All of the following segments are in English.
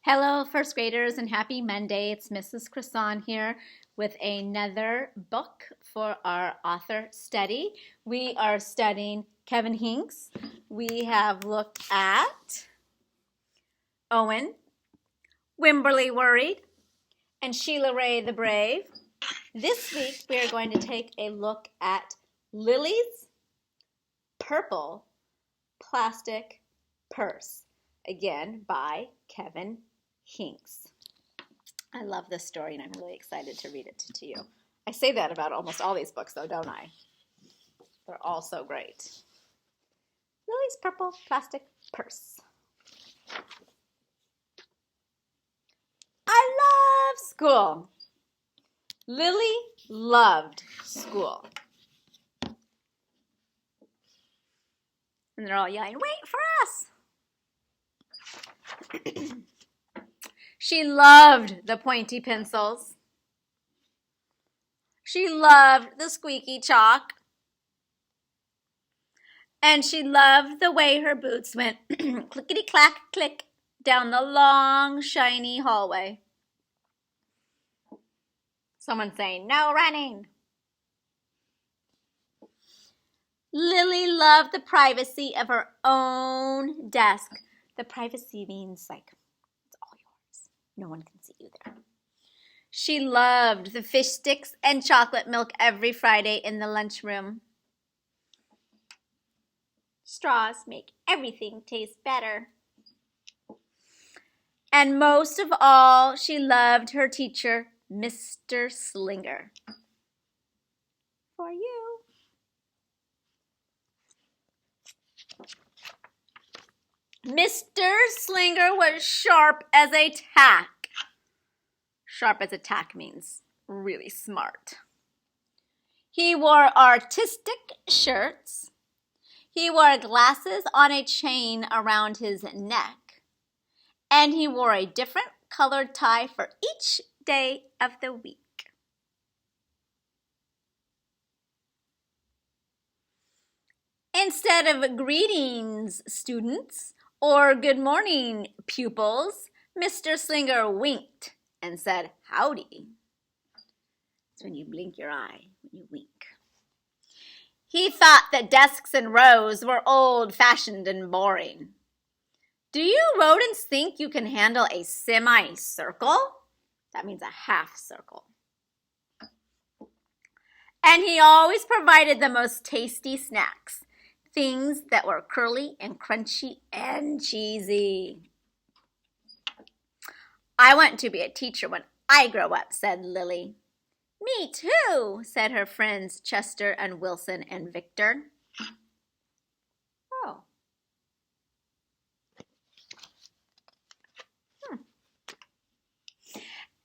Hello, first graders, and happy Monday. It's Mrs. Croissant here with another book for our author study. We are studying Kevin Hinks. We have looked at Owen, Wimberly Worried, and Sheila Ray the Brave. This week we are going to take a look at Lilly's Purple Plastic Purse, again by Kevin Hinks. I love this story and I'm really excited to read it to you. I say that about almost all these books though, don't I? They're all so great. Lilly's Purple Plastic Purse. I love school. Lilly loved school. And they're all yelling, "Wait for us!" She loved the pointy pencils. She loved the squeaky chalk. And she loved the way her boots went clickety-clack-click down the long, shiny hallway. Someone saying, "No running." Lilly loved the privacy of her own desk. The privacy means like, it's all yours. No one can see you there. She loved the fish sticks and chocolate milk every Friday in the lunchroom. Straws make everything taste better. And most of all, she loved her teacher, Mr. Slinger. For you. Mr. Slinger was sharp as a tack. Sharp as a tack means really smart. He wore artistic shirts. He wore glasses on a chain around his neck. And he wore a different colored tie for each day of the week. Instead of greetings, students, or good morning, pupils, Mr. Slinger winked and said, "Howdy." It's when you blink your eye, when you wink. He thought that desks and rows were old-fashioned and boring. Do you rodents think you can handle a semicircle? That means a half circle. And he always provided the most tasty snacks. Things that were curly and crunchy and cheesy. "I want to be a teacher when I grow up," said Lilly. "Me too," said her friends Chester and Wilson and Victor. Oh.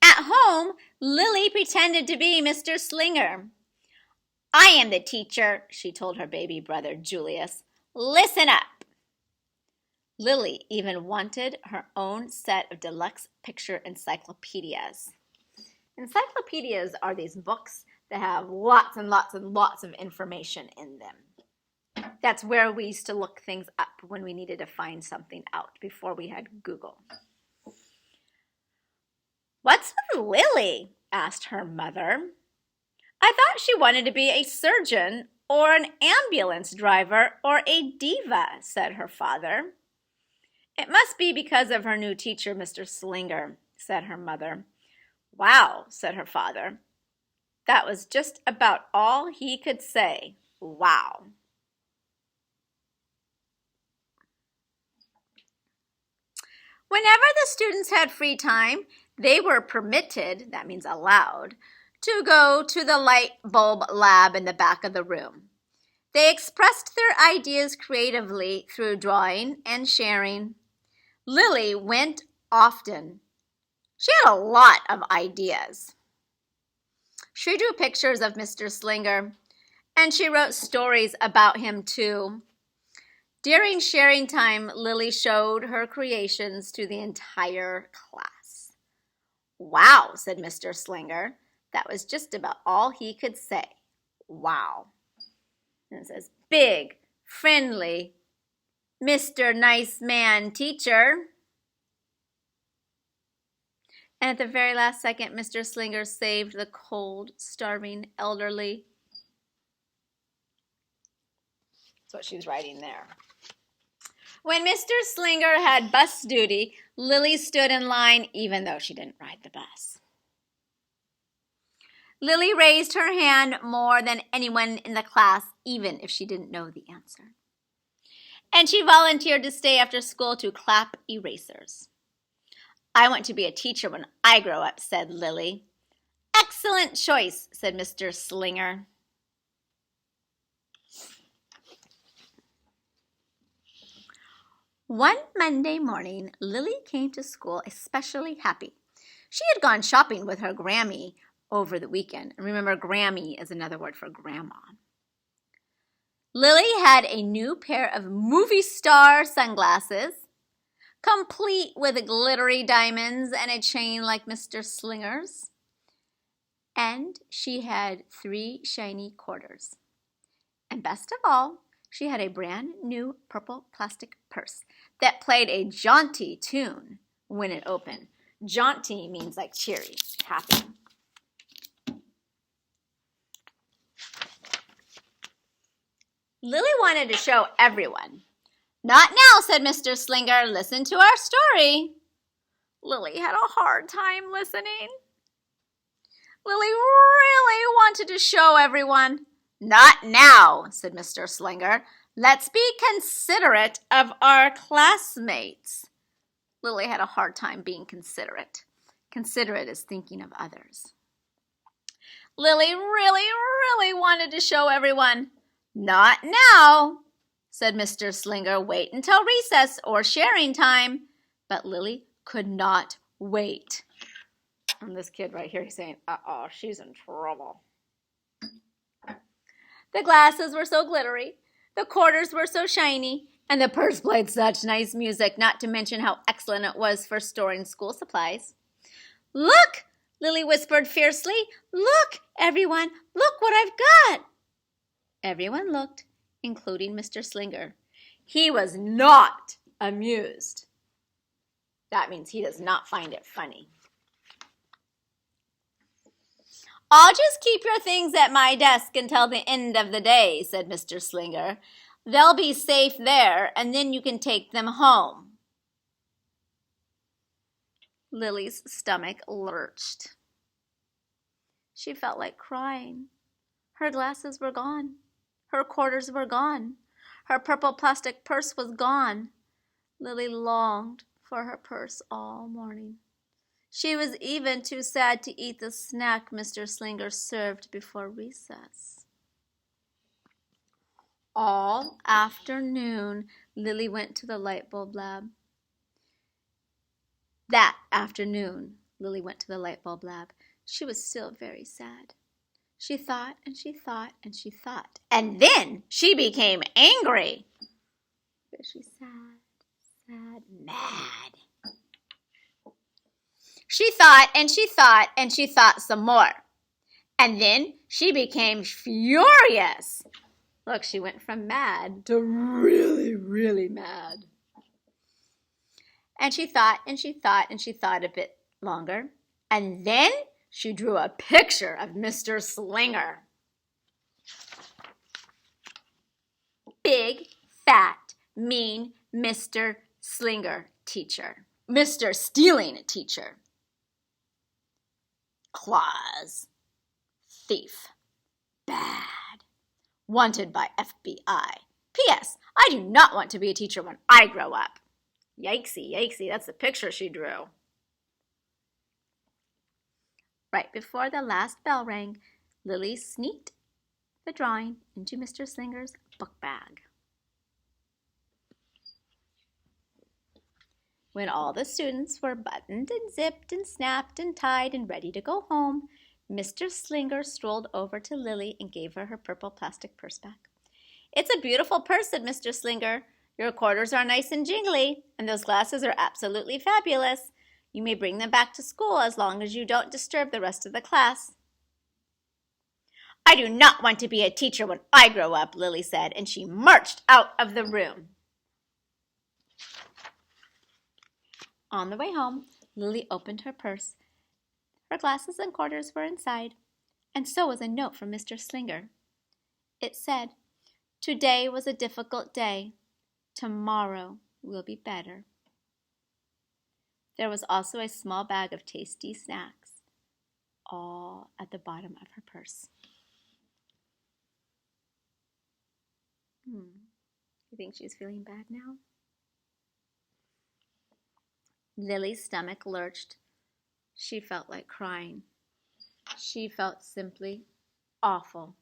At home, Lilly pretended to be Mr. Slinger. "I am the teacher," she told her baby brother Julius. "Listen up." Lilly even wanted her own set of deluxe picture encyclopedias. Encyclopedias are these books that have lots and lots and lots of information in them. That's where we used to look things up when we needed to find something out before we had Google. "What's with Lilly?" asked her mother. "I thought she wanted to be a surgeon or an ambulance driver or a diva," said her father. "It must be because of her new teacher, Mr. Slinger," said her mother. "Wow," said her father. That was just about all he could say. Wow. Whenever the students had free time, they were permitted, that means allowed, to go to the light bulb lab in the back of the room. They expressed their ideas creatively through drawing and sharing. Lilly went often. She had a lot of ideas. She drew pictures of Mr. Slinger, and she wrote stories about him too. During sharing time, Lilly showed her creations to the entire class. "Wow," said Mr. Slinger. That was just about all he could say. Wow. And it says, "Big, friendly, Mr. Nice Man Teacher." And at the very last second, Mr. Slinger saved the cold, starving elderly. That's what she was writing there. When Mr. Slinger had bus duty, Lily stood in line even though she didn't ride the bus. Lily raised her hand more than anyone in the class, even if she didn't know the answer. And she volunteered to stay after school to clap erasers. I want to be a teacher when I grow up, said Lily. Excellent choice, said Mr. Slinger. One Monday morning, Lily came to school especially happy. She had gone shopping with her Grammy over the weekend. And remember, Grammy is another word for grandma. Lily had a new pair of movie star sunglasses, complete with glittery diamonds and a chain like Mr. Slinger's. And she had 3 shiny quarters. And best of all, she had a brand new purple plastic purse that played a jaunty tune when it opened. Jaunty means like cheery, happy. Lily wanted to show everyone. Not now, said Mr. Slinger. Listen to our story. Lily had a hard time listening. Lily really wanted to show everyone. Not now, said Mr. Slinger. Let's be considerate of our classmates. Lily had a hard time being considerate. Considerate is thinking of others. Lily really wanted to show everyone. Not now, said Mr. Slinger. Wait until recess or sharing time. But Lily could not wait. And this kid right here, he's saying, uh-oh, she's in trouble. The glasses were so glittery, the quarters were so shiny, and the purse played such nice music, not to mention how excellent it was for storing school supplies. Look, Lily whispered fiercely. Look, everyone, look what I've got. Everyone looked, including Mr. Slinger. He was not amused. That means he does not find it funny. I'll just keep your things at my desk until the end of the day, said Mr. Slinger. They'll be safe there, and then you can take them home. Lily's stomach lurched. She felt like crying. Her glasses were gone. Her quarters were gone. Her purple plastic purse was gone. Lily longed for her purse all morning. She was even too sad to eat the snack Mr. Slinger served before recess. All afternoon, Lily went to the light bulb lab. That afternoon, Lily went to the light bulb lab. She was still very sad. She thought and she thought and she thought. And then she became angry. But she's sad, mad. She thought and she thought and she thought some more. And then she became furious. Look, she went from mad to really mad. And she thought and she thought and she thought a bit longer. And then she drew a picture of Mr. Slinger. Big, fat, mean Mr. Slinger teacher. Mr. Stealing teacher. Claws. Thief. Bad. Wanted by FBI. P.S. I do not want to be a teacher when I grow up. Yikesy, that's the picture she drew. Right before the last bell rang, Lily sneaked the drawing into Mr. Slinger's book bag. When all the students were buttoned and zipped and snapped and tied and ready to go home, Mr. Slinger strolled over to Lily and gave her her purple plastic purse back. It's a beautiful purse, said Mr. Slinger. Your quarters are nice and jingly, and those glasses are absolutely fabulous. You may bring them back to school as long as you don't disturb the rest of the class. I do not want to be a teacher when I grow up, Lily said, and she marched out of the room. On the way home, Lily opened her purse Her glasses and quarters were inside, and so was a note from Mr. Slinger. It said, "Today was a difficult day. Tomorrow will be better." There was also a small bag of tasty snacks, all at the bottom of her purse. You think she's feeling bad now? Lily's stomach lurched. She felt like crying. She felt simply awful.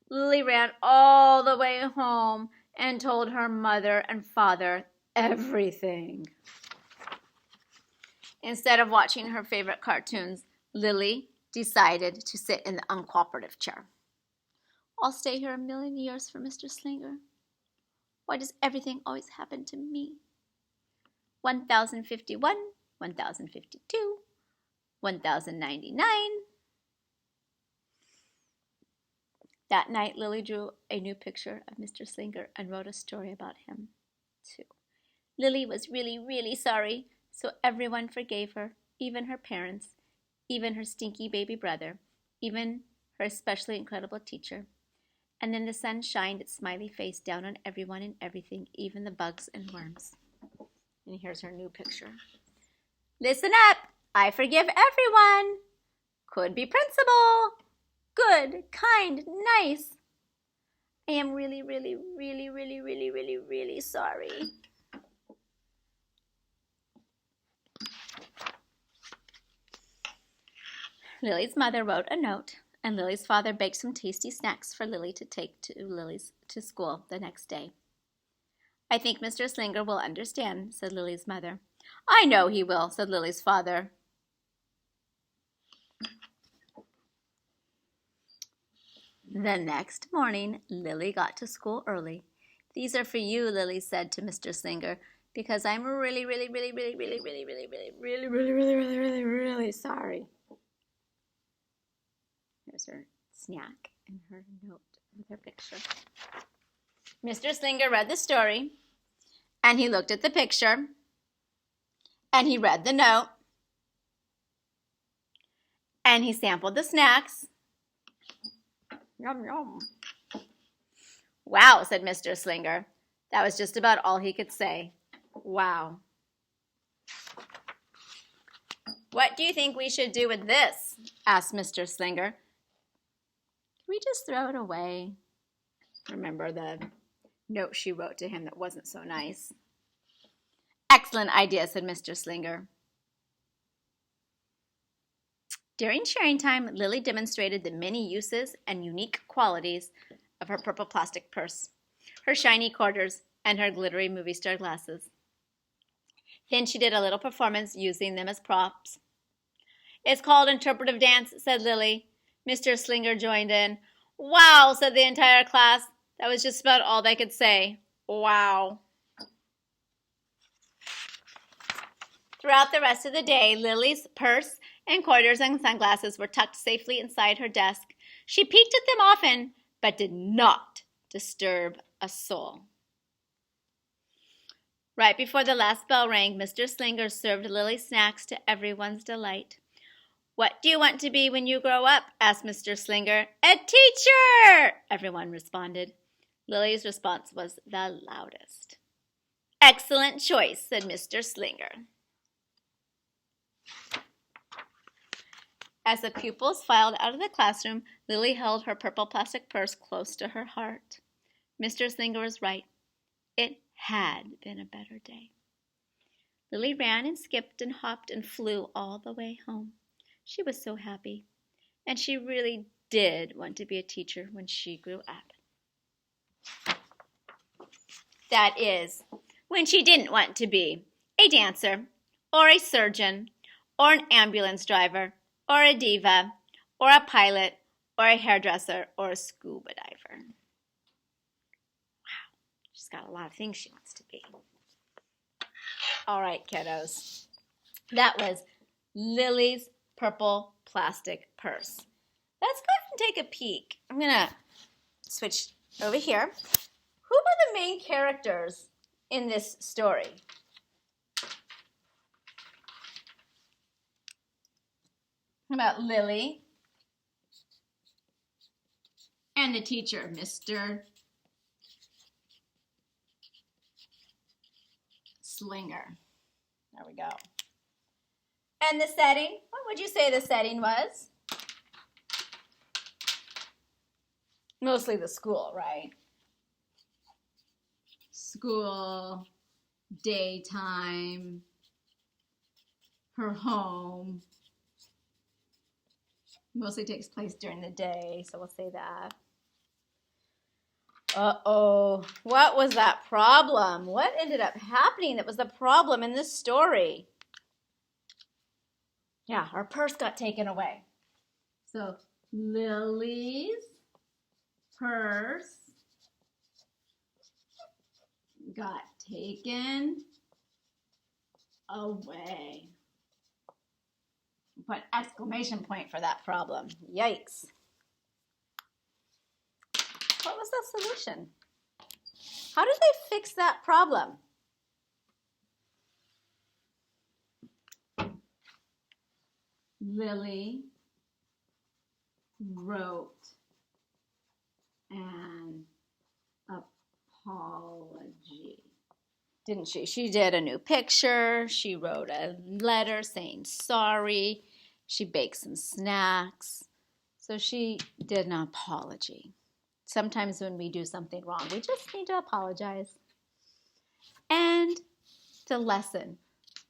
Lily ran all the way home and told her mother and father everything. Instead of watching her favorite cartoons, Lily decided to sit in the uncooperative chair. "I'll stay here a million years for Mr. Slinger. Why does everything always happen to me? 1051, 1052, 1099. That night, Lily drew a new picture of Mr. Slinger and wrote a story about him, too. Lily was really, really sorry, so everyone forgave her, even her parents, even her stinky baby brother, even her especially incredible teacher. And then the sun shined its smiley face down on everyone and everything, even the bugs and worms. And here's her new picture. "Listen up! I forgive everyone. Could be principal. Good, kind, nice. I am really, really, really, really, really, really, really sorry." Lily's mother wrote a note, and Lily's father baked some tasty snacks for Lily to take to school the next day. "I think Mr. Slinger will understand," said Lily's mother. "I know he will," said Lily's father. The next morning, Lily got to school early. "These are for you," Lily said to Mr. Slinger, "because I'm really, really, really, really, really, really, really, really, really, really, really, really, really, really sorry." Here's her snack and her note with her picture. Mr. Slinger read the story, and he looked at the picture, and he read the note, and he sampled the snacks. Yum, yum. "Wow," said Mr. Slinger. That was just about all he could say. Wow. "What do you think we should do with this?" asked Mr. Slinger. "Can we just throw it away?" Remember the note she wrote to him that wasn't so nice. "Excellent idea," said Mr. Slinger. During sharing time, Lily demonstrated the many uses and unique qualities of her purple plastic purse, her shiny quarters, and her glittery movie star glasses. Then she did a little performance using them as props. "It's called Interpretive Dance," said Lily. Mr. Slinger joined in. "Wow," said the entire class. That was just about all they could say. Wow. Throughout the rest of the day, Lily's purse and quarters and sunglasses were tucked safely inside her desk. She peeked at them often, but did not disturb a soul. Right before the last bell rang, Mr. Slinger served Lily snacks to everyone's delight. "What do you want to be when you grow up?" asked Mr. Slinger. "A teacher!" everyone responded. Lily's response was the loudest. "Excellent choice," said Mr. Slinger. As the pupils filed out of the classroom, Lily held her purple plastic purse close to her heart. Mr. Slinger was right. It had been a better day. Lily ran and skipped and hopped and flew all the way home. She was so happy, and she really did want to be a teacher when she grew up. That is, when she didn't want to be a dancer, or a surgeon, or an ambulance driver, or a diva, or a pilot, or a hairdresser, or a scuba diver. Wow, she's got a lot of things she wants to be. All right, kiddos. That was Lily's purple plastic purse. Let's go ahead and take a peek. I'm going to switch over here. Who were the main characters in this story? about Lilly and the teacher, Mr. Slinger. There we go. And the setting, what would you say the setting was? Mostly the school, right? School, daytime, her home. Mostly takes place during the day, so we'll say that. Uh-oh, what was that problem? What ended up happening that was the problem in this story? Yeah, her purse got taken away. So Lily's purse got taken away. Put exclamation point for that problem. Yikes. What was the solution? How did they fix that problem? Lilly wrote an apology, didn't she? She did a new picture. She wrote a letter saying sorry. She baked some snacks. So she did an apology. Sometimes when we do something wrong, we just need to apologize. And the lesson.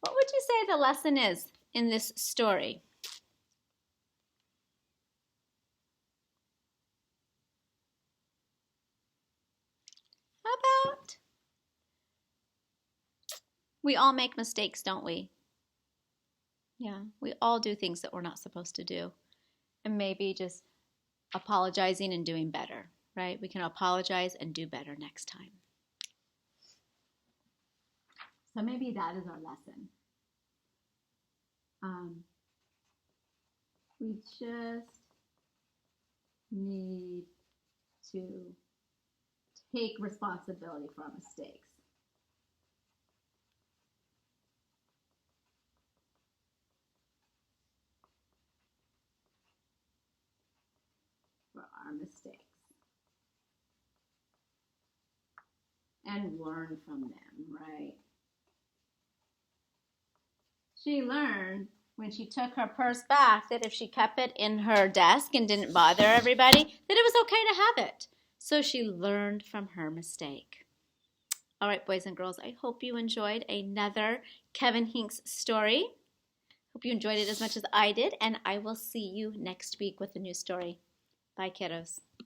What would you say the lesson is in this story? How about we all make mistakes, don't we? Yeah, we all do things that we're not supposed to do. And maybe just apologizing and doing better, right? We can apologize and do better next time. So maybe that is our lesson. We just need to take responsibility for our mistakes. For our mistakes. And learn from them, right? She learned when she took her purse back that if she kept it in her desk and didn't bother everybody, that it was okay to have it. So she learned from her mistake. All right, boys and girls, I hope you enjoyed another Kevin Hinks story. Hope you enjoyed it as much as I did, and I will see you next week with a new story. Bye, kiddos.